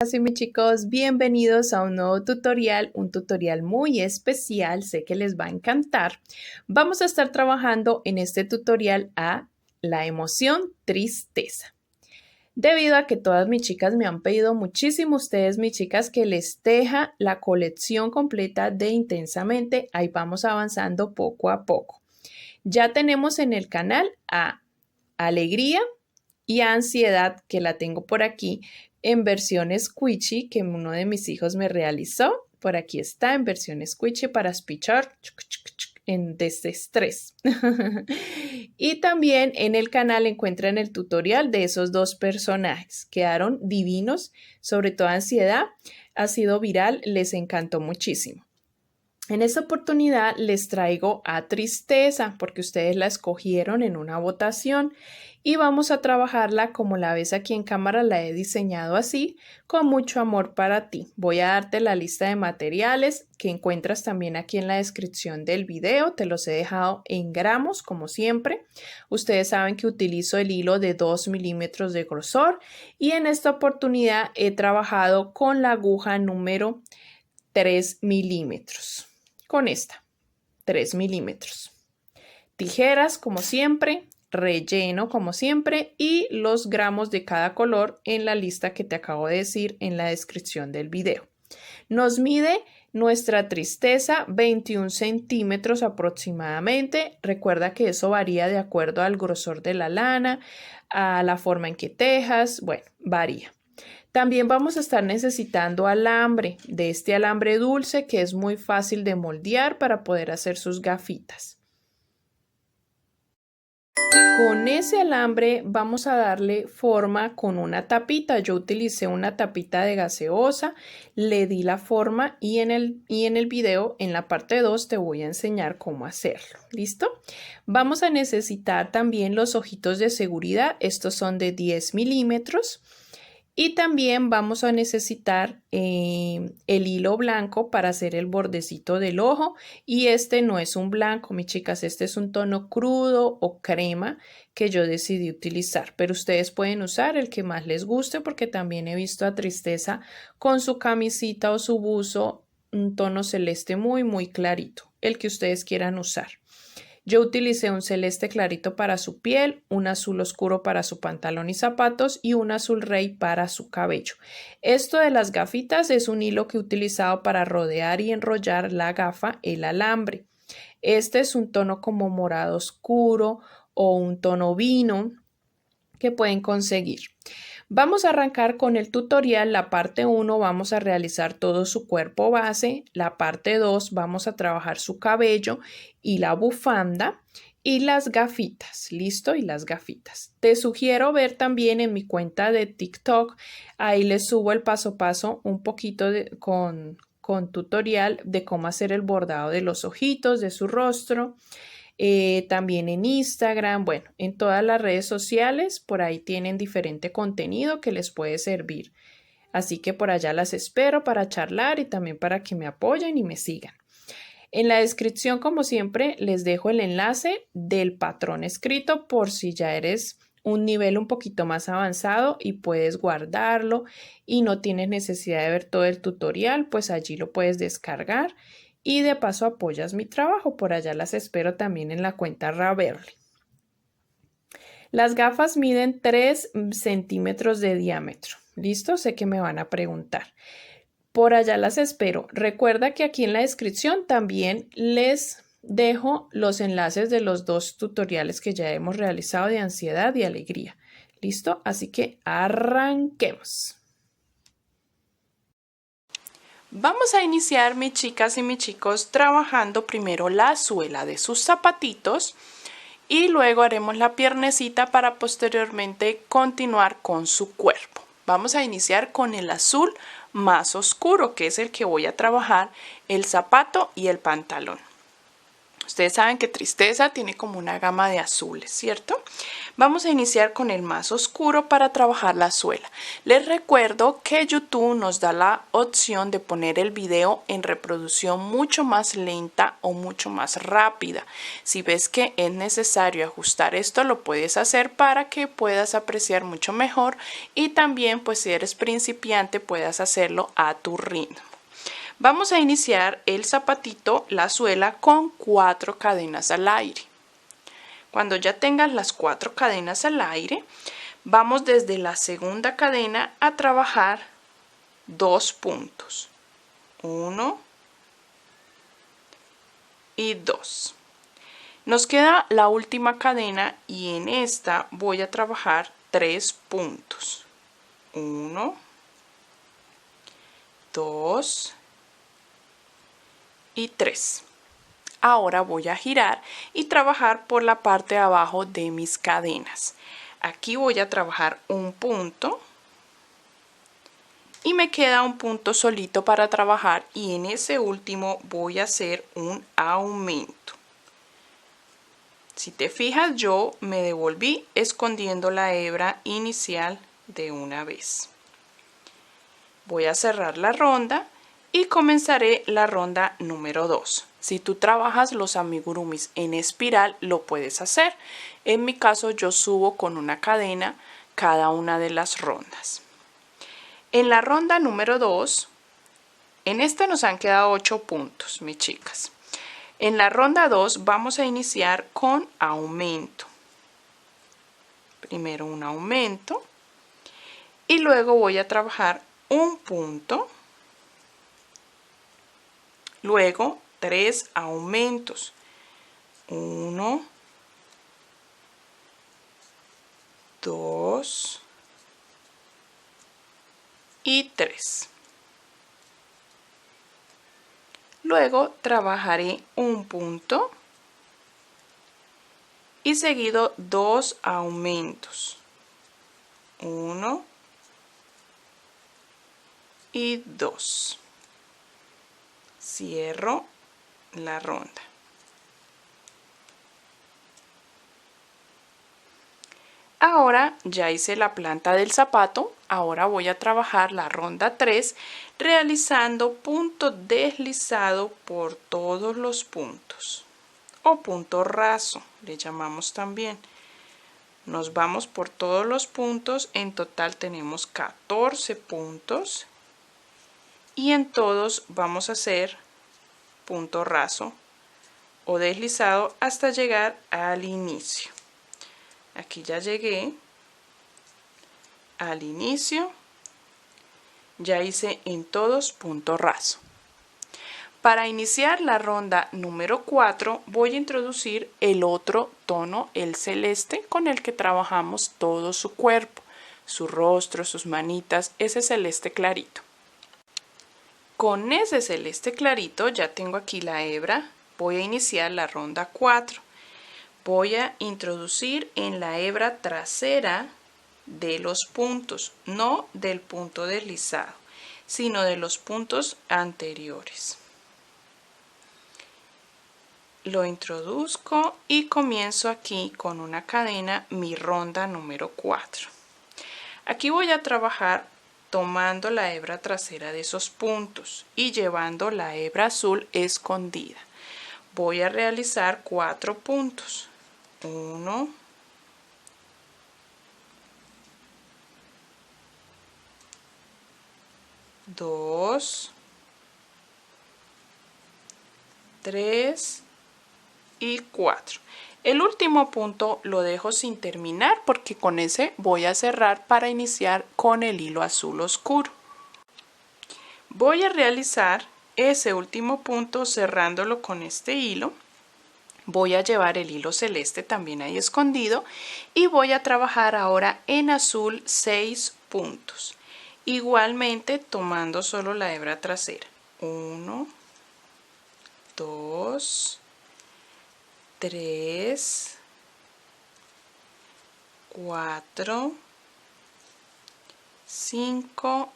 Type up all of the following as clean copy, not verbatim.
Hola mis chicos, bienvenidos a un nuevo tutorial, un tutorial muy especial, sé que les va a encantar. Vamos a estar trabajando en este tutorial a la emoción tristeza. Debido a que todas mis chicas me han pedido muchísimo, ustedes mis chicas, que les teja la colección completa de Intensamente, ahí vamos avanzando poco a poco. Ya tenemos en el canal a Alegría y a Ansiedad, que la tengo por aquí en versión squishy, que uno de mis hijos me realizó. Por aquí está en versión squishy para espichar en desestrés. Y también en el canal encuentran el tutorial de esos dos personajes. Quedaron divinos, sobre todo Ansiedad. Ha sido viral, les encantó muchísimo. En esta oportunidad les traigo a Tristeza porque ustedes la escogieron en una votación y vamos a trabajarla como la ves aquí en cámara, la he diseñado así, con mucho amor para ti. Voy a darte la lista de materiales que encuentras también aquí en la descripción del video, te los he dejado en gramos como siempre. Ustedes saben que utilizo el hilo de 2 milímetros de grosor y en esta oportunidad he trabajado con la aguja número 3 milímetros. Con esta, 3 milímetros. Tijeras como siempre, relleno como siempre y los gramos de cada color en la lista que te acabo de decir en la descripción del video. Nos mide nuestra tristeza 21 centímetros aproximadamente. Recuerda que eso varía de acuerdo al grosor de la lana, a la forma en que tejas, bueno, varía. También vamos a estar necesitando alambre, de este alambre dulce que es muy fácil de moldear para poder hacer sus gafitas. Con ese alambre vamos a darle forma con una tapita. Yo utilicé una tapita de gaseosa, le di la forma y en el video, en la parte 2, te voy a enseñar cómo hacerlo. ¿Listo? Vamos a necesitar también los ojitos de seguridad. Estos son de 10 milímetros. Y también vamos a necesitar el hilo blanco para hacer el bordecito del ojo. Y este no es un blanco, mis chicas, este es un tono crudo o crema que yo decidí utilizar. Pero ustedes pueden usar el que más les guste porque también he visto a Tristeza con su camisita o su buzo, un tono celeste muy clarito, el que ustedes quieran usar. Yo utilicé un celeste clarito para su piel, un azul oscuro para su pantalón y zapatos y un azul rey para su cabello. Esto de las gafitas es un hilo que he utilizado para rodear y enrollar la gafa, el alambre. Este es un tono como morado oscuro o un tono vino que pueden conseguir. Vamos a arrancar con el tutorial. La parte 1 vamos a realizar todo su cuerpo base, la parte 2 vamos a trabajar su cabello y la bufanda y las gafitas, ¿listo? Y las gafitas. Te sugiero ver también en mi cuenta de TikTok, ahí les subo el paso a paso un poquito con tutorial de cómo hacer el bordado de los ojitos, de su rostro. También en Instagram, bueno, en todas las redes sociales, por ahí tienen diferente contenido que les puede servir. Así que por allá las espero para charlar y también para que me apoyen y me sigan. En la descripción, como siempre, les dejo el enlace del patrón escrito por si ya eres un nivel un poquito más avanzado y puedes guardarlo y no tienes necesidad de ver todo el tutorial, pues allí lo puedes descargar. Y de paso apoyas mi trabajo, por allá las espero también en la cuenta Raverly. Las gafas miden 3 centímetros de diámetro. ¿Listo? Sé que me van a preguntar. Por allá las espero. Recuerda que aquí en la descripción también les dejo los enlaces de los dos tutoriales que ya hemos realizado de ansiedad y alegría. ¿Listo? Así que arranquemos. Vamos a iniciar, mis chicas y mis chicos, trabajando primero la suela de sus zapatitos y luego haremos la piernecita para posteriormente continuar con su cuerpo. Vamos a iniciar con el azul más oscuro, que es el que voy a trabajar el zapato y el pantalón. Ustedes saben que Tristeza tiene como una gama de azules, ¿cierto? Vamos a iniciar con el más oscuro para trabajar la suela. Les recuerdo que YouTube nos da la opción de poner el video en reproducción mucho más lenta o mucho más rápida. Si ves que es necesario ajustar esto, lo puedes hacer para que puedas apreciar mucho mejor y también, pues si eres principiante, puedas hacerlo a tu ritmo. Vamos a iniciar el zapatito, la suela, con 4 cadenas al aire. Cuando ya tengas las 4 cadenas al aire, vamos desde la segunda cadena a trabajar 2 puntos. 1 y 2. Nos queda la última cadena y en esta voy a trabajar 3 puntos. 1, 2 y 3. Ahora voy a girar y trabajar por la parte de abajo de mis cadenas. Aquí voy a trabajar un punto y me queda un punto solito para trabajar y en ese último voy a hacer un aumento. Si te fijas, yo me devolví escondiendo la hebra inicial de una vez. Voy a cerrar la ronda y comenzaré la ronda número 2. Si tú trabajas los amigurumis en espiral, lo puedes hacer. En mi caso, yo subo con una cadena cada una de las rondas. En la ronda número 2, en esta nos han quedado 8 puntos, mis chicas. En la ronda 2 vamos a iniciar con aumento. Primero un aumento y luego voy a trabajar un punto. Luego 3 aumentos. 1, 2 y 3. Luego trabajaré un punto y seguido 2 aumentos. 1 y 2. Cierro la ronda. Ahora ya hice la planta del zapato, ahora voy a trabajar la ronda 3 realizando punto deslizado por todos los puntos o punto raso, le llamamos también. Nos vamos por todos los puntos, en total tenemos 14 puntos y en todos vamos a hacer punto raso o deslizado hasta llegar al inicio. Aquí ya llegué al inicio, ya hice en todos punto raso. Para iniciar la ronda número 4 voy a introducir el otro tono, el celeste, con el que trabajamos todo su cuerpo, su rostro, sus manitas, ese celeste clarito. Con ese celeste clarito ya tengo aquí la hebra, voy a iniciar la ronda 4. Voy a introducir en la hebra trasera de los puntos, no del punto deslizado, sino de los puntos anteriores. Lo introduzco y comienzo aquí con una cadena mi ronda número 4. Aquí voy a trabajar tomando la hebra trasera de esos puntos y llevando la hebra azul escondida. Voy a realizar 4 puntos. 1, 2, 3 y 4. El último punto lo dejo sin terminar porque con ese voy a cerrar para iniciar con el hilo azul oscuro. Voy a realizar ese último punto cerrándolo con este hilo. Voy a llevar el hilo celeste también ahí escondido y voy a trabajar ahora en azul 6 puntos. Igualmente tomando solo la hebra trasera. 1, 2, 3, 4, 5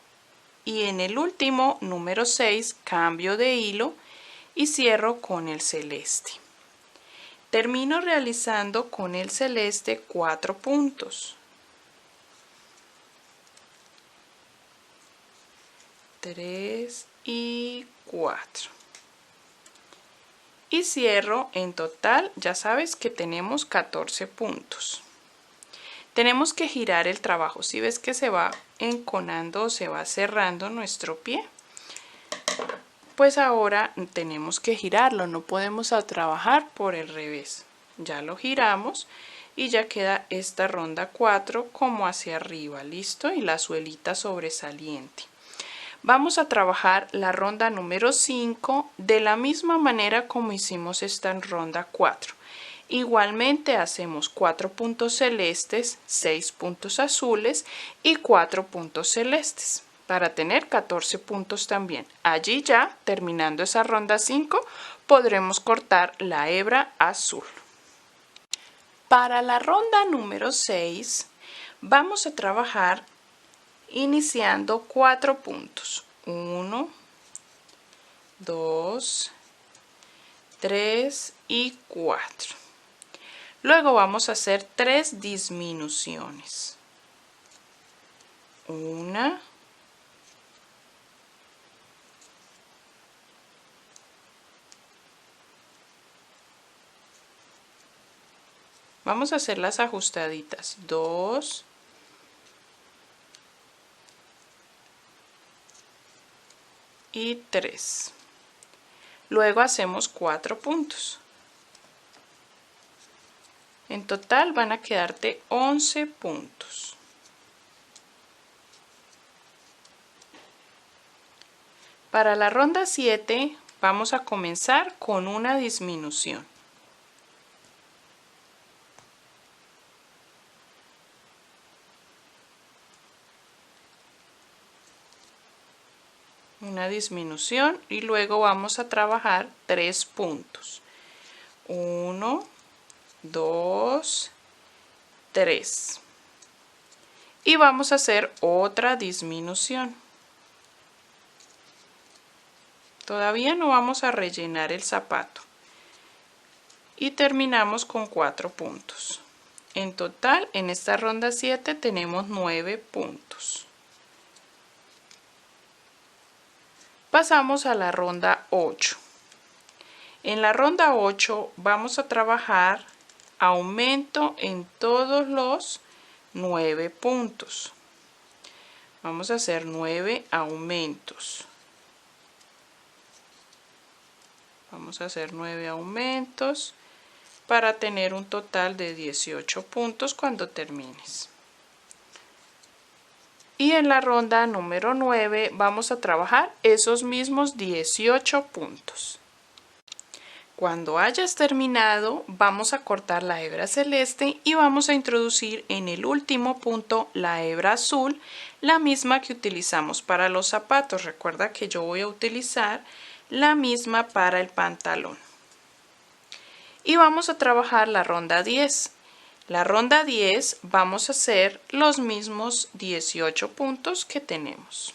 y en el último número 6 cambio de hilo y cierro con el celeste. Termino realizando con el celeste 4 puntos. 3 y 4. Y cierro. En total ya sabes que tenemos 14 puntos. Tenemos que girar el trabajo. Si ves que se va enconando o se va cerrando nuestro pie, pues ahora tenemos que girarlo, no podemos trabajar por el revés. Ya lo giramos y ya queda esta ronda 4 como hacia arriba, listo, y la suelita sobresaliente. Vamos a trabajar la ronda número 5 de la misma manera como hicimos esta ronda 4. Igualmente hacemos 4 puntos celestes, 6 puntos azules y 4 puntos celestes, para tener 14 puntos también. Allí ya, terminando esa ronda 5, podremos cortar la hebra azul. Para la ronda número 6, vamos a trabajar iniciando 4 puntos. 1, 2, 3 y 4. Luego vamos a hacer 3 disminuciones. 1, 2, a hacer las ajustaditas. 2 y 3. Luego hacemos 4 puntos. En total van a quedarte 11 puntos. Para la ronda 7 vamos a comenzar con una disminución. Una disminución y luego vamos a trabajar 3 puntos. 1, 2, 3. Y vamos a hacer otra disminución. Todavía no vamos a rellenar el zapato. Y terminamos con 4 puntos. En total, en esta ronda 7 tenemos 9 puntos. Pasamos a la ronda 8. En la ronda 8 vamos a trabajar aumento en todos los 9 puntos. Vamos a hacer 9 aumentos. Vamos a hacer 9 aumentos para tener un total de 18 puntos cuando termines. Y en la ronda número 9 vamos a trabajar esos mismos 18 puntos. Cuando hayas terminado, vamos a cortar la hebra celeste y vamos a introducir en el último punto la hebra azul, la misma que utilizamos para los zapatos. Recuerda que yo voy a utilizar la misma para el pantalón. Y vamos a trabajar la ronda 10. La ronda 10 vamos a hacer los mismos 18 puntos que tenemos,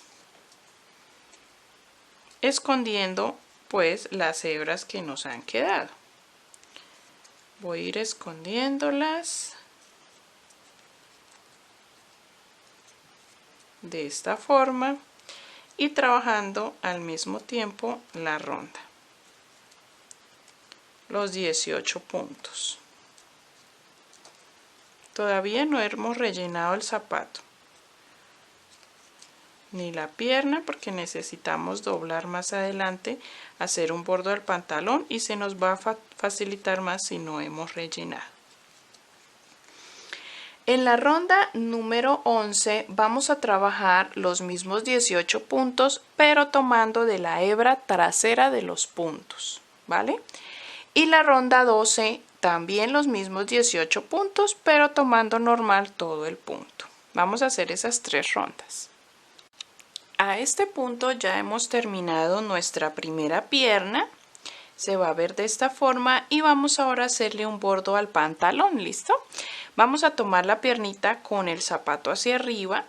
escondiendo pues las hebras que nos han quedado. Voy a ir escondiéndolas de esta forma y trabajando al mismo tiempo la ronda, los 18 puntos. Todavía no hemos rellenado el zapato ni la pierna porque necesitamos doblar más adelante, hacer un bordo del pantalón y se nos va a facilitar más si no hemos rellenado. En la ronda número 11 vamos a trabajar los mismos 18 puntos, pero tomando de la hebra trasera de los puntos, ¿vale? Y la ronda 12 también los mismos 18 puntos, pero tomando normal todo el punto. Vamos a hacer esas 3 rondas. A este punto ya hemos terminado nuestra primera pierna. Se va a ver de esta forma y vamos ahora a hacerle un bordo al pantalón, ¿listo? Vamos a tomar la piernita con el zapato hacia arriba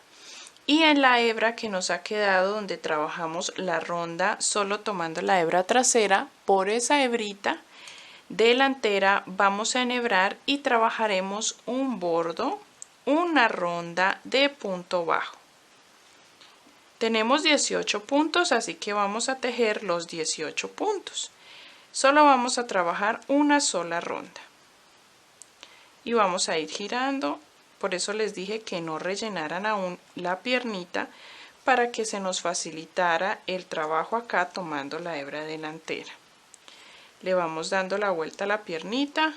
y en la hebra que nos ha quedado donde trabajamos la ronda, solo tomando la hebra trasera, por esa hebrita delantera vamos a enhebrar y trabajaremos un bordo, una ronda de punto bajo. Tenemos 18 puntos, así que vamos a tejer los 18 puntos. Solo vamos a trabajar una sola ronda. Y vamos a ir girando, por eso les dije que no rellenaran aún la piernita para que se nos facilitara el trabajo acá tomando la hebra delantera. Le vamos dando la vuelta a la piernita,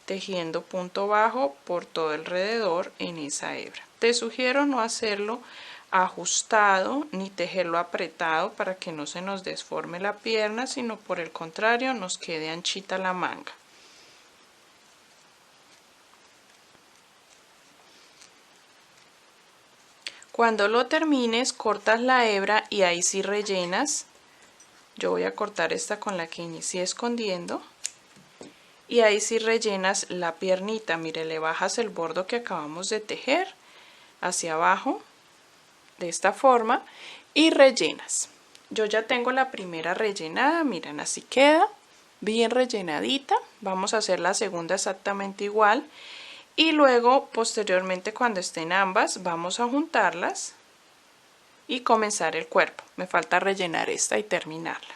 tejiendo punto bajo por todo alrededor en esa hebra. Te sugiero no hacerlo ajustado ni tejerlo apretado para que no se nos desforme la pierna, sino por el contrario nos quede anchita la manga. Cuando lo termines, cortas la hebra y ahí sí rellenas. Yo voy a cortar esta con la que inicié escondiendo. Y ahí sí rellenas la piernita. Mire, le bajas el bordo que acabamos de tejer hacia abajo, de esta forma, y rellenas. Yo ya tengo la primera rellenada, miren, así queda, bien rellenadita. Vamos a hacer la segunda exactamente igual. Y luego, posteriormente, cuando estén ambas, vamos a juntarlas y comenzar el cuerpo. Me falta rellenar esta y terminarla.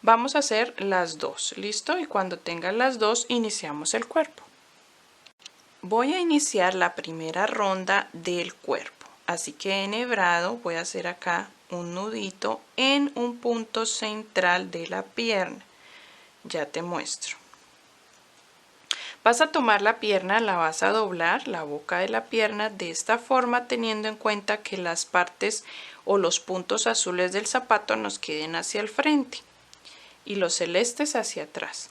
Vamos a hacer las dos, ¿listo? Y cuando tengan las dos, iniciamos el cuerpo. Voy a iniciar la primera ronda del cuerpo. Así que enhebrado, voy a hacer acá un nudito en un punto central de la pierna. Ya te muestro. Vas a tomar la pierna, la vas a doblar, la boca de la pierna de esta forma, teniendo en cuenta que las partes o los puntos azules del zapato nos queden hacia el frente y los celestes hacia atrás.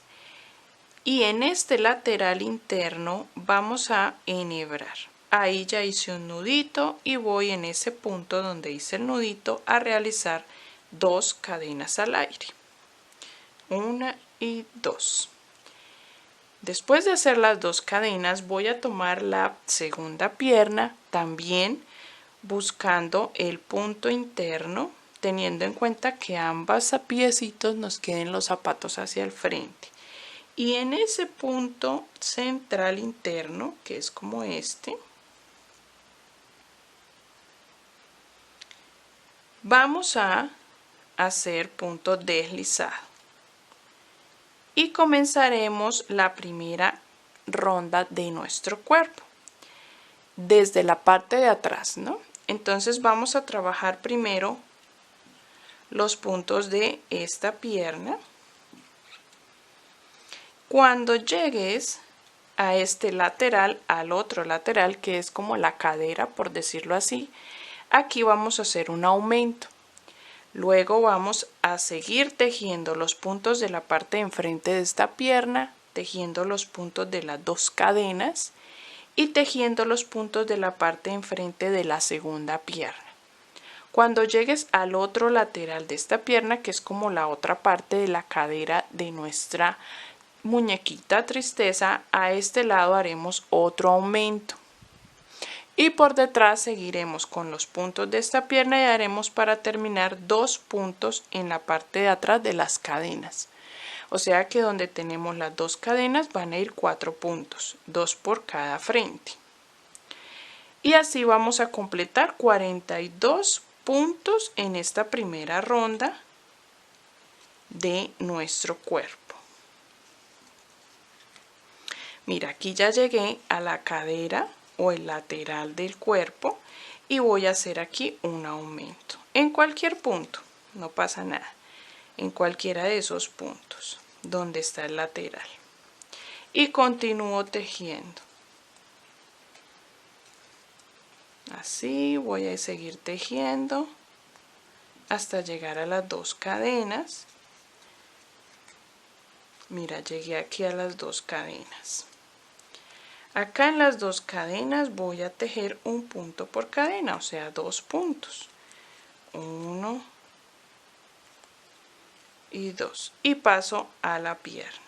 Y en este lateral interno vamos a enhebrar. Ahí ya hice un nudito y voy en ese punto donde hice el nudito a realizar 2 cadenas al aire. 1 y 2. Después de hacer las 2 cadenas voy a tomar la segunda pierna también buscando el punto interno, teniendo en cuenta que ambas piecitos nos queden los zapatos hacia el frente. Y en ese punto central interno, que es como este, vamos a hacer punto deslizado. Y comenzaremos la primera ronda de nuestro cuerpo desde la parte de atrás, ¿no? Entonces vamos a trabajar primero los puntos de esta pierna. Cuando llegues a este lateral, al otro lateral, que es como la cadera, por decirlo así, aquí vamos a hacer un aumento. Luego vamos a seguir tejiendo los puntos de la parte de enfrente de esta pierna, tejiendo los puntos de las 2 cadenas y tejiendo los puntos de la parte de enfrente de la segunda pierna. Cuando llegues al otro lateral de esta pierna, que es como la otra parte de la cadera de nuestra muñequita tristeza, a este lado haremos otro aumento. Y por detrás seguiremos con los puntos de esta pierna y haremos para terminar 2 puntos en la parte de atrás de las cadenas. O sea que donde tenemos las 2 cadenas van a ir 4 puntos, 2 por cada frente. Y así vamos a completar 42 puntos en esta primera ronda de nuestro cuerpo. Mira, aquí ya llegué a la cadera o el lateral del cuerpo y voy a hacer aquí un aumento en cualquier punto, no pasa nada, en cualquiera de esos puntos donde está el lateral y continúo tejiendo. Así voy a seguir tejiendo hasta llegar a las 2 cadenas. Mira, llegué aquí a las 2 cadenas. Acá en las 2 cadenas voy a tejer un punto por cadena, o sea, 2 puntos. 1 y 2. Y paso a la pierna.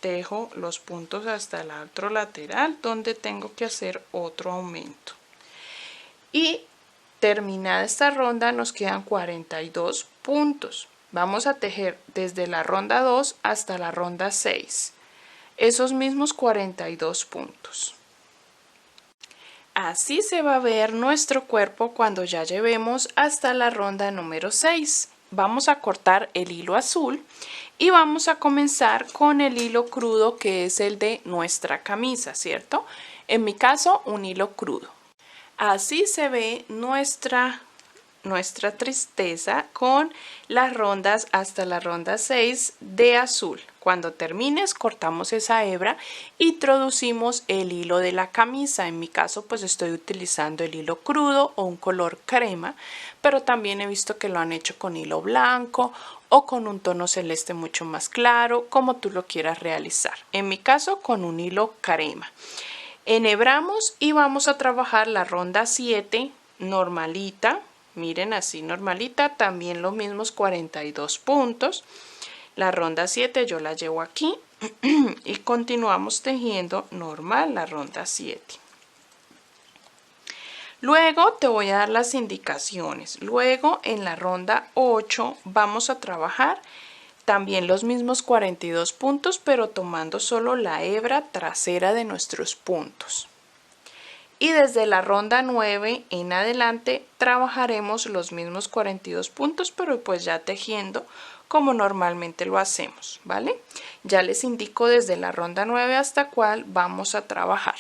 Tejo los puntos hasta el otro lateral donde tengo que hacer otro aumento. Y terminada esta ronda nos quedan 42 puntos. Vamos a tejer desde la ronda 2 hasta la ronda 6, esos mismos 42 puntos. Así se va a ver nuestro cuerpo cuando ya llevemos hasta la ronda número 6. Vamos a cortar el hilo azul y vamos a comenzar con el hilo crudo, que es el de nuestra camisa, ¿cierto? En mi caso, un hilo crudo. Así se ve nuestra tristeza con las rondas hasta la ronda 6 de azul. Cuando termines, cortamos esa hebra y introducimos el hilo de la camisa. En mi caso, pues estoy utilizando el hilo crudo o un color crema, pero también he visto que lo han hecho con hilo blanco o con un tono celeste mucho más claro, como tú lo quieras realizar. En mi caso, con un hilo crema. Enhebramos y vamos a trabajar la ronda 7 normalita. Miren, así normalita, también los mismos 42 puntos. La ronda 7 yo la llevo aquí y continuamos tejiendo normal la ronda 7. Luego te voy a dar las indicaciones. Luego en la ronda 8 vamos a trabajar también los mismos 42 puntos, pero tomando solo la hebra trasera de nuestros puntos. Y desde la ronda 9 en adelante trabajaremos los mismos 42 puntos, pero pues ya tejiendo como normalmente lo hacemos, ¿vale? Ya les indico desde la ronda 9 hasta cuál vamos a trabajar.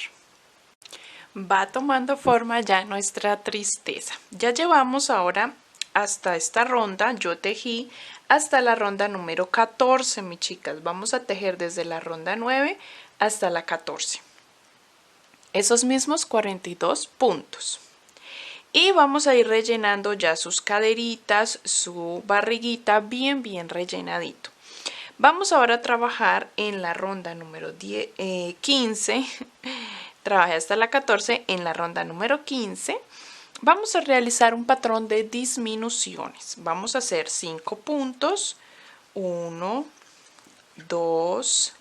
Va tomando forma ya nuestra tristeza. Ya llevamos ahora hasta esta ronda, yo tejí hasta la ronda número 14, mis chicas. Vamos a tejer desde la ronda 9 hasta la 14. Esos mismos 42 puntos. Y vamos a ir rellenando ya sus caderitas, su barriguita bien rellenadito. Vamos ahora a trabajar en la ronda número 15. Trabajé hasta la 14. En la ronda número 15 vamos a realizar un patrón de disminuciones. Vamos a hacer 5 puntos. 1, 2,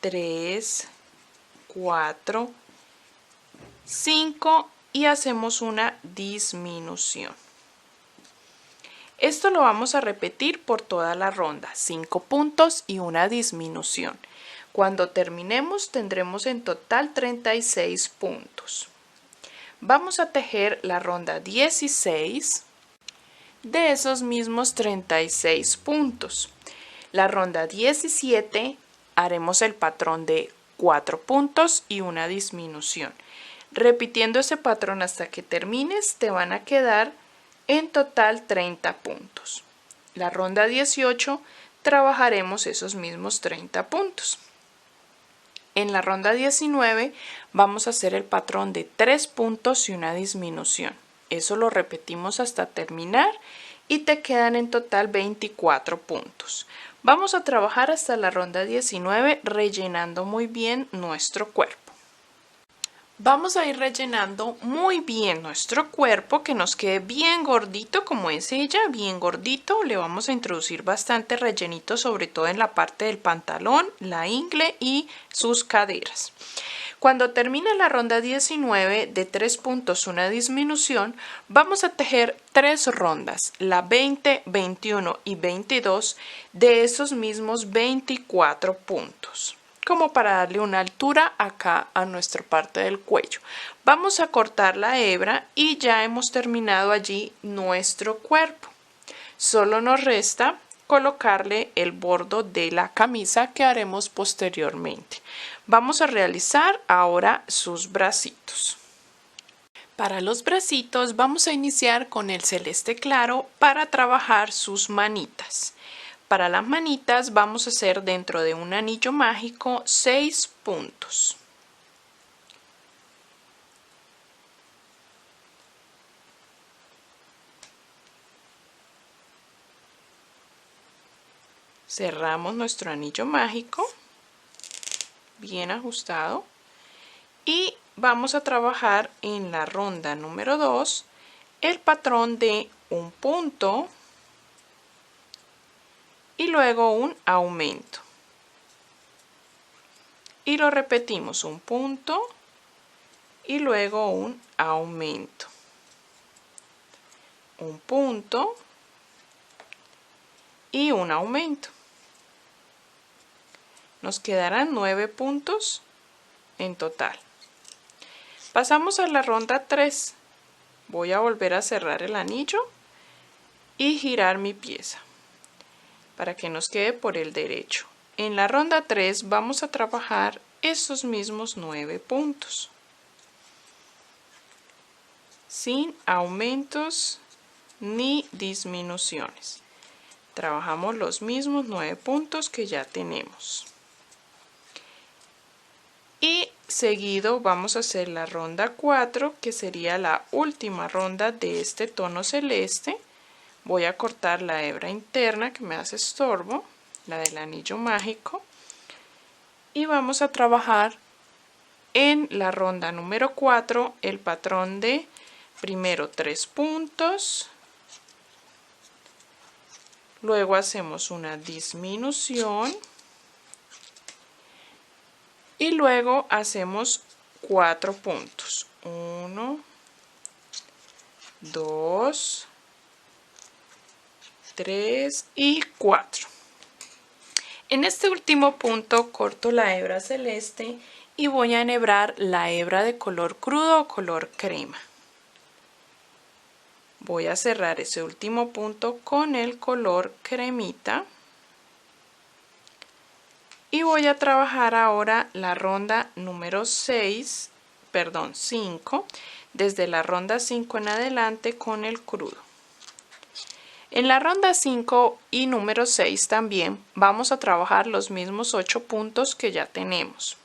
3, 4, 5 y hacemos una disminución. Esto lo vamos a repetir por toda la ronda, 5 puntos y una disminución. Cuando terminemos tendremos en total 36 puntos. Vamos a tejer la ronda 16 de esos mismos 36 puntos. La ronda 17 haremos el patrón de 4 puntos y una disminución. Repitiendo ese patrón hasta que termines, te van a quedar en total 30 puntos. La ronda 18 trabajaremos esos mismos 30 puntos. En la ronda 19 vamos a hacer el patrón de 3 puntos y una disminución. Eso lo repetimos hasta terminar y te quedan en total 24 puntos. Vamos a trabajar hasta la ronda 19 rellenando muy bien nuestro cuerpo. Vamos a ir rellenando muy bien nuestro cuerpo, que nos quede bien gordito como es ella, bien gordito. Le vamos a introducir bastante rellenito, sobre todo en la parte del pantalón, la ingle y sus caderas. Cuando termine la ronda 19 de 3 puntos, una disminución, vamos a tejer 3 rondas, la 20, 21 y 22 de esos mismos 24 puntos. Como para darle una altura acá a nuestra parte del cuello. Vamos a cortar la hebra y ya hemos terminado allí nuestro cuerpo. Solo nos resta colocarle el bordo de la camisa que haremos posteriormente. Vamos a realizar ahora sus bracitos. Para los bracitos vamos a iniciar con el celeste claro para trabajar sus manitas. Para las manitas vamos a hacer dentro de un anillo mágico 6 puntos. Cerramos nuestro anillo mágico, bien ajustado, y vamos a trabajar en la ronda número 2 el patrón de un punto y luego un aumento. Y lo repetimos, un punto y luego un aumento. Un punto y un aumento. Nos quedarán 9 puntos en total. Pasamos a la ronda 3. Voy a volver a cerrar el anillo y girar mi pieza para que nos quede por el derecho. En la ronda 3 vamos a trabajar estos mismos 9 puntos, sin aumentos ni disminuciones. Trabajamos los mismos 9 puntos que ya tenemos. Y seguido vamos a hacer la ronda 4, que sería la última ronda de este tono celeste. Voy a cortar la hebra interna que me hace estorbo, la del anillo mágico. Y vamos a trabajar en la ronda número 4 el patrón de primero 3 puntos. Luego hacemos una disminución. Y luego hacemos 4 puntos. 1, 2, 3 y 4. En este último punto corto la hebra celeste y voy a enhebrar la hebra de color crudo o color crema. Voy a cerrar ese último punto con el color cremita. Y voy a trabajar ahora la ronda número 5, desde la ronda 5 en adelante con el crudo. En la ronda 5 y número 6 también vamos a trabajar los mismos 8 puntos que ya tenemos.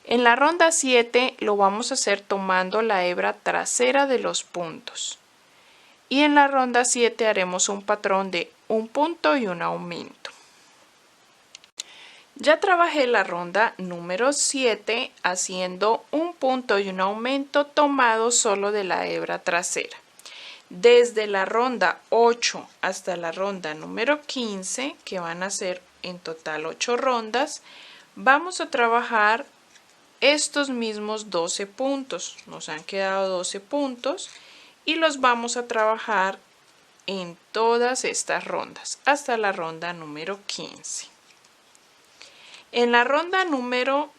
En la ronda 7 lo vamos a hacer tomando la hebra trasera de los puntos. Y en la ronda 7 haremos un patrón de un punto y un aumento. Ya trabajé la ronda número 7 haciendo un punto y un aumento tomado solo de la hebra trasera. Desde la ronda 8 hasta la ronda número 15, que van a ser en total 8 rondas, vamos a trabajar estos mismos 12 puntos. Nos han quedado 12 puntos y los vamos a trabajar en todas estas rondas hasta la ronda número 15. En la ronda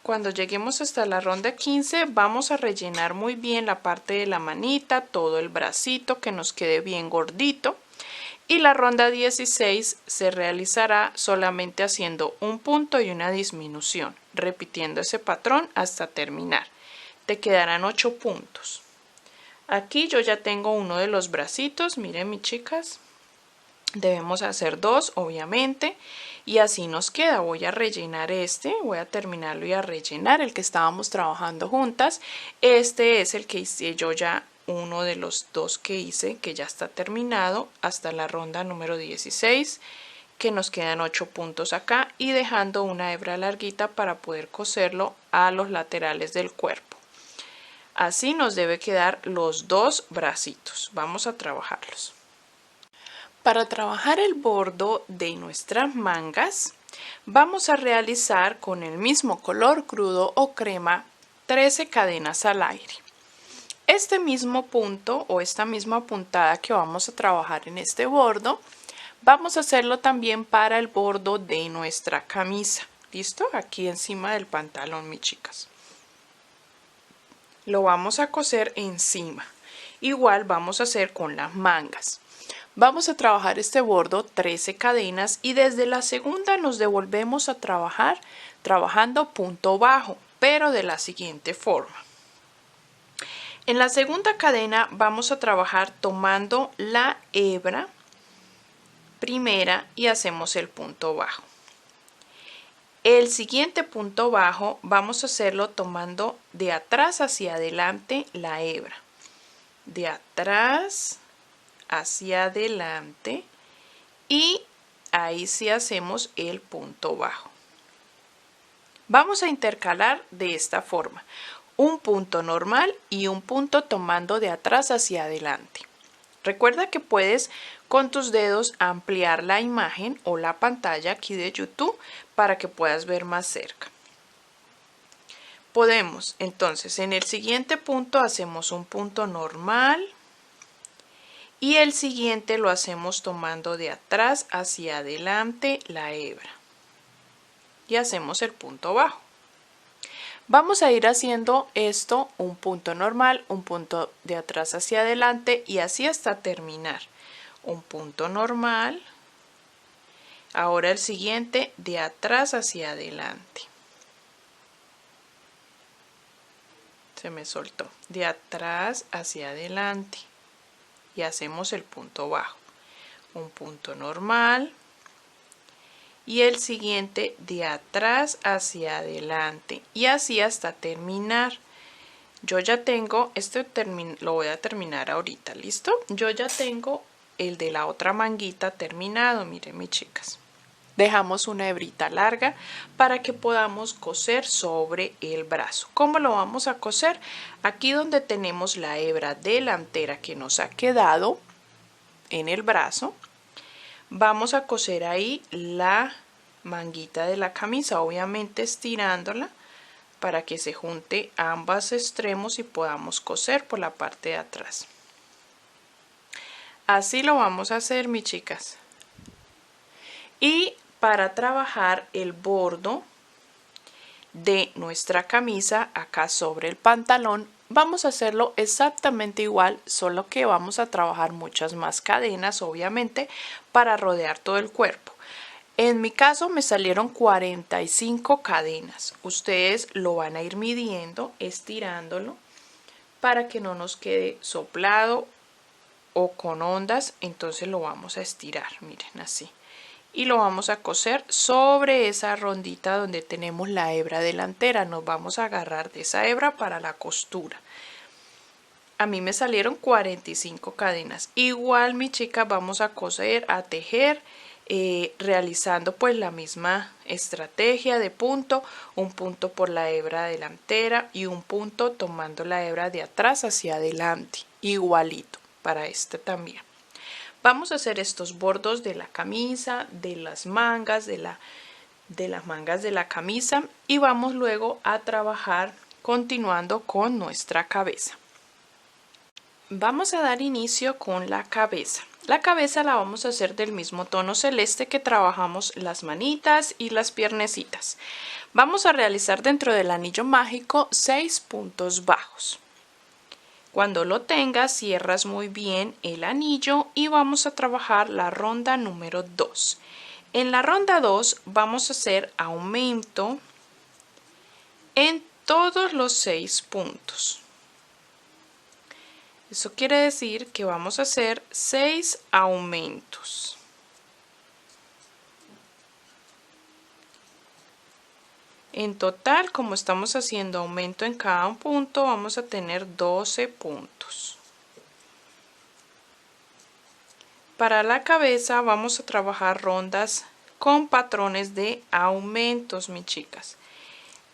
cuando lleguemos hasta la ronda 15, vamos a rellenar muy bien la parte de la manita, todo el bracito, que nos quede bien gordito. Y la ronda 16 se realizará solamente haciendo un punto y una disminución, repitiendo ese patrón hasta terminar. Te quedarán 8 puntos. Aquí yo ya tengo uno de los bracitos, miren mis chicas. Debemos hacer 2 obviamente y así nos queda. Voy a rellenar voy a terminarlo y a rellenar el que estábamos trabajando juntas. Este es el que hice yo ya, uno de los 2 que hice, que ya está terminado hasta la ronda número 16, que nos quedan 8 puntos acá y dejando una hebra larguita para poder coserlo a los laterales del cuerpo. Así nos debe quedar los 2 bracitos. Vamos a trabajarlos. Para trabajar el bordo de nuestras mangas, vamos a realizar con el mismo color crudo o crema 13 cadenas al aire. Este mismo punto o esta misma puntada que vamos a trabajar en este bordo, vamos a hacerlo también para el bordo de nuestra camisa. ¿Listo? Aquí encima del pantalón, mis chicas. Lo vamos a coser encima. Igual vamos a hacer con las mangas. Vamos a trabajar este bordo 13 cadenas y desde la segunda nos devolvemos a trabajar trabajando punto bajo, pero de la siguiente forma. En la segunda cadena vamos a trabajar tomando la hebra primera y hacemos el punto bajo. El siguiente punto bajo vamos a hacerlo tomando de atrás hacia adelante la hebra. De atrás hacia adelante y ahí sí hacemos el punto bajo. Vamos a intercalar de esta forma, un punto normal y un punto tomando de atrás hacia adelante. Recuerda que puedes con tus dedos ampliar la imagen o la pantalla aquí de YouTube para que puedas ver más cerca. Podemos entonces en el siguiente punto hacemos un punto normal y el siguiente lo hacemos tomando de atrás hacia adelante la hebra y hacemos el punto bajo. Vamos a ir haciendo esto, un punto normal, un punto de atrás hacia adelante y así hasta terminar. Un punto normal, ahora el siguiente de atrás hacia adelante. Se me soltó, de atrás hacia adelante y hacemos el punto bajo. Un punto normal y el siguiente de atrás hacia adelante y así hasta terminar. Yo ya tengo, lo voy a terminar ahorita, ¿listo? Yo ya tengo el de la otra manguita terminado, miren mis chicas. Dejamos una hebrita larga para que podamos coser sobre el brazo. ¿Cómo lo vamos a coser? Aquí donde tenemos la hebra delantera que nos ha quedado en el brazo, vamos a coser ahí la manguita de la camisa, obviamente estirándola para que se junte a ambos extremos y podamos coser por la parte de atrás. Así lo vamos a hacer, mis chicas. Y para trabajar el bordo de nuestra camisa acá sobre el pantalón, vamos a hacerlo exactamente igual, solo que vamos a trabajar muchas más cadenas, obviamente, para rodear todo el cuerpo. En mi caso me salieron 45 cadenas. Ustedes lo van a ir midiendo, estirándolo, para que no nos quede soplado o con ondas. Entonces lo vamos a estirar, miren así. Y lo vamos a coser sobre esa rondita donde tenemos la hebra delantera. Nos vamos a agarrar de esa hebra para la costura. A mí me salieron 45 cadenas. Igual, mis chicas, vamos a coser, a tejer, realizando pues la misma estrategia de punto, un punto por la hebra delantera y un punto tomando la hebra de atrás hacia adelante, igualito para este también. Vamos a hacer estos bordos de la camisa, de las mangas, de las mangas de la camisa y vamos luego a trabajar continuando con nuestra cabeza. Vamos a dar inicio con la cabeza. La cabeza la vamos a hacer del mismo tono celeste que trabajamos las manitas y las piernecitas. Vamos a realizar dentro del anillo mágico 6 puntos bajos. Cuando lo tengas, cierras muy bien el anillo y vamos a trabajar la ronda número 2. En la ronda 2 vamos a hacer aumento en todos los 6 puntos. Eso quiere decir que vamos a hacer 6 aumentos. En total, como estamos haciendo aumento en cada punto, vamos a tener 12 puntos. Para la cabeza vamos a trabajar rondas con patrones de aumentos, mis chicas.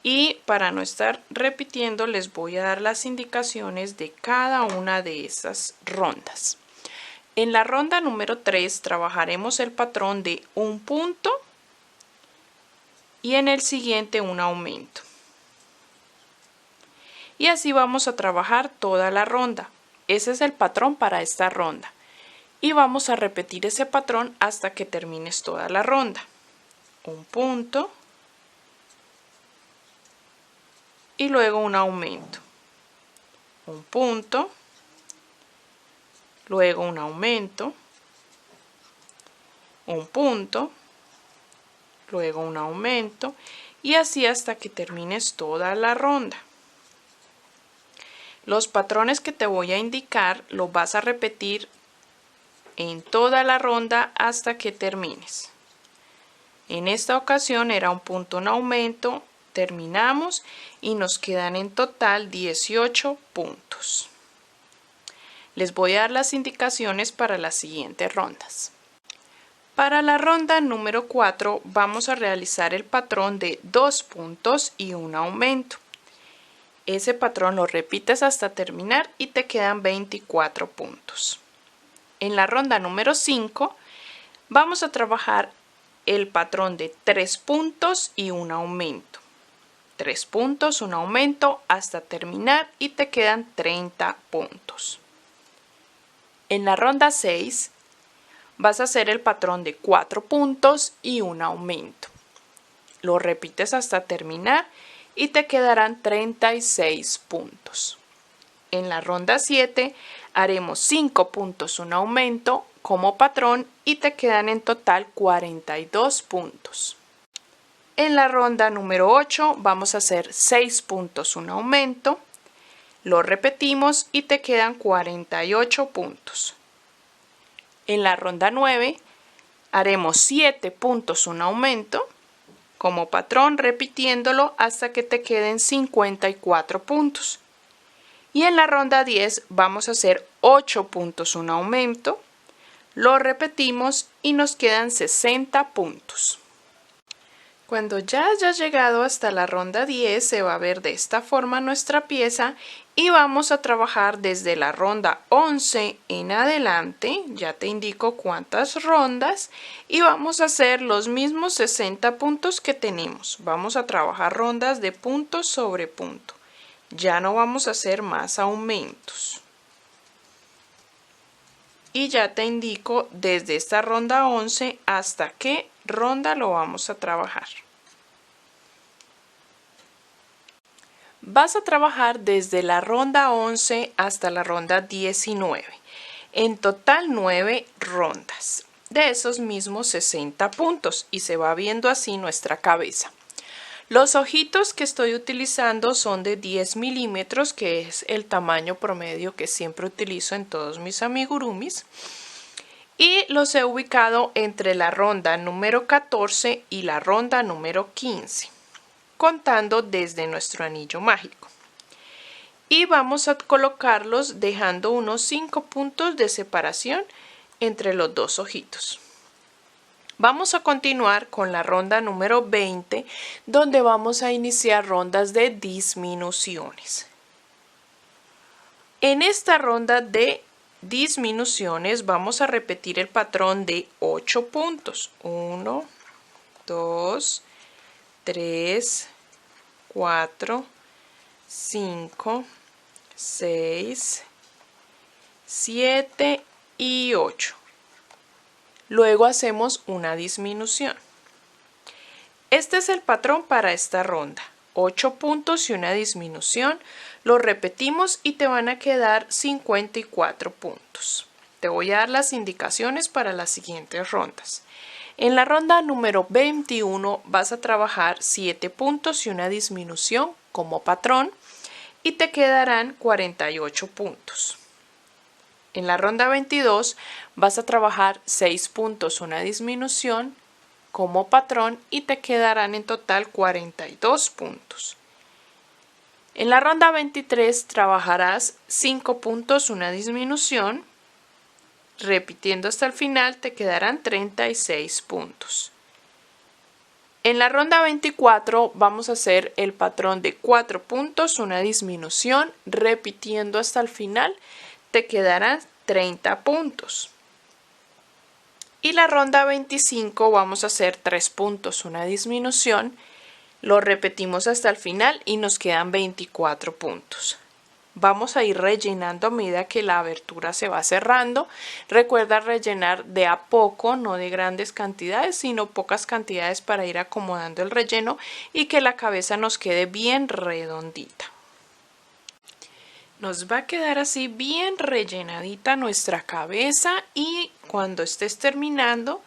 Y para no estar repitiendo, les voy a dar las indicaciones de cada una de esas rondas. En la ronda número 3 trabajaremos el patrón de un punto y en el siguiente un aumento. Y así vamos a trabajar toda la ronda. Ese es el patrón para esta ronda. Y vamos a repetir ese patrón hasta que termines toda la ronda. Un punto. Y luego un aumento. Un punto. Luego un aumento. Un punto. Luego un aumento y así hasta que termines toda la ronda. Los patrones que te voy a indicar los vas a repetir en toda la ronda hasta que termines. En esta ocasión era un punto, un aumento, terminamos y nos quedan en total 18 puntos. Les voy a dar las indicaciones para las siguientes rondas. Para la ronda número 4 vamos a realizar el patrón de 2 puntos y un aumento. Ese patrón lo repites hasta terminar y te quedan 24 puntos. En la ronda número 5 vamos a trabajar el patrón de 3 puntos y un aumento. 3 puntos, un aumento hasta terminar y te quedan 30 puntos. En la ronda 6 vas a hacer el patrón de 4 puntos y un aumento. Lo repites hasta terminar y te quedarán 36 puntos. En la ronda 7 haremos 5 puntos, un aumento como patrón y te quedan en total 42 puntos. En la ronda número 8 vamos a hacer 6 puntos, un aumento. Lo repetimos y te quedan 48 puntos. En la ronda 9 haremos 7 puntos, un aumento, como patrón repitiéndolo hasta que te queden 54 puntos. Y en la ronda 10 vamos a hacer 8 puntos, un aumento, lo repetimos y nos quedan 60 puntos. Cuando ya hayas llegado hasta la ronda 10 se va a ver de esta forma nuestra pieza y vamos a trabajar desde la ronda 11 en adelante, ya te indico cuántas rondas y vamos a hacer los mismos 60 puntos que tenemos. Vamos a trabajar rondas de punto sobre punto, ya no vamos a hacer más aumentos. Y ya te indico desde esta ronda 11 hasta qué ronda lo vamos a trabajar. Vas a trabajar desde la ronda 11 hasta la ronda 19. En total 9 rondas de esos mismos 60 puntos y se va viendo así nuestra cabeza. Los ojitos que estoy utilizando son de 10 milímetros, que es el tamaño promedio que siempre utilizo en todos mis amigurumis. Y los he ubicado entre la ronda número 14 y la ronda número 15, contando desde nuestro anillo mágico. Y vamos a colocarlos dejando unos 5 puntos de separación entre los dos ojitos. Vamos a continuar con la ronda número 20, donde vamos a iniciar rondas de disminuciones. En esta ronda de disminuciones vamos a repetir el patrón de 8 puntos. 1, 2, 3, 4, 5, 6, 7 y 8. Luego hacemos una disminución. Este es el patrón para esta ronda. 8 puntos y una disminución. Lo repetimos y te van a quedar 54 puntos. Te voy a dar las indicaciones para las siguientes rondas. En la ronda número 21 vas a trabajar 7 puntos y una disminución como patrón y te quedarán 48 puntos. En la ronda 22 vas a trabajar 6 puntos, una disminución como patrón y te quedarán en total 42 puntos. En la ronda 23 trabajarás 5 puntos, una disminución. Repitiendo hasta el final te quedarán 36 puntos. En la ronda 24 vamos a hacer el patrón de 4 puntos, una disminución. Repitiendo hasta el final te quedarán 30 puntos. Y la ronda 25 vamos a hacer 3 puntos, una disminución. Lo repetimos hasta el final y nos quedan 24 puntos. Vamos a ir rellenando a medida que la abertura se va cerrando. Recuerda rellenar de a poco, no de grandes cantidades, sino pocas cantidades para ir acomodando el relleno y que la cabeza nos quede bien redondita. Nos va a quedar así bien rellenadita nuestra cabeza y cuando estés terminando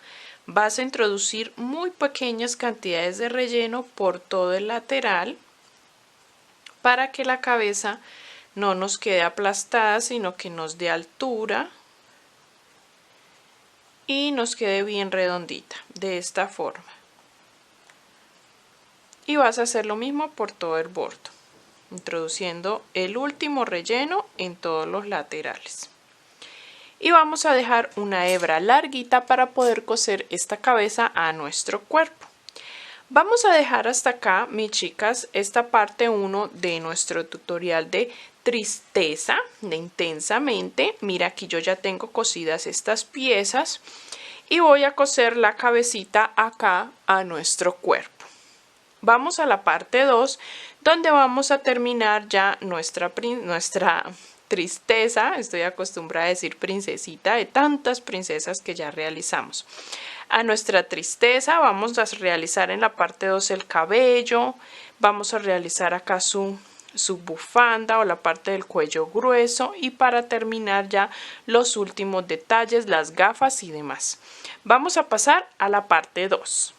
vas a introducir muy pequeñas cantidades de relleno por todo el lateral para que la cabeza no nos quede aplastada, sino que nos dé altura y nos quede bien redondita de esta forma. Y vas a hacer lo mismo por todo el borde, introduciendo el último relleno en todos los laterales. Y vamos a dejar una hebra larguita para poder coser esta cabeza a nuestro cuerpo. Vamos a dejar hasta acá, mis chicas, esta parte 1 de nuestro tutorial de tristeza, de intensamente. Mira, aquí yo ya tengo cosidas estas piezas y voy a coser la cabecita acá a nuestro cuerpo. Vamos a la parte 2, donde vamos a terminar ya nuestra tristeza, estoy acostumbrada a decir princesita, de tantas princesas que ya realizamos. A nuestra tristeza vamos a realizar en la parte 2 el cabello, vamos a realizar acá su bufanda o la parte del cuello grueso y para terminar ya los últimos detalles, las gafas y demás. Vamos a pasar a la parte 2.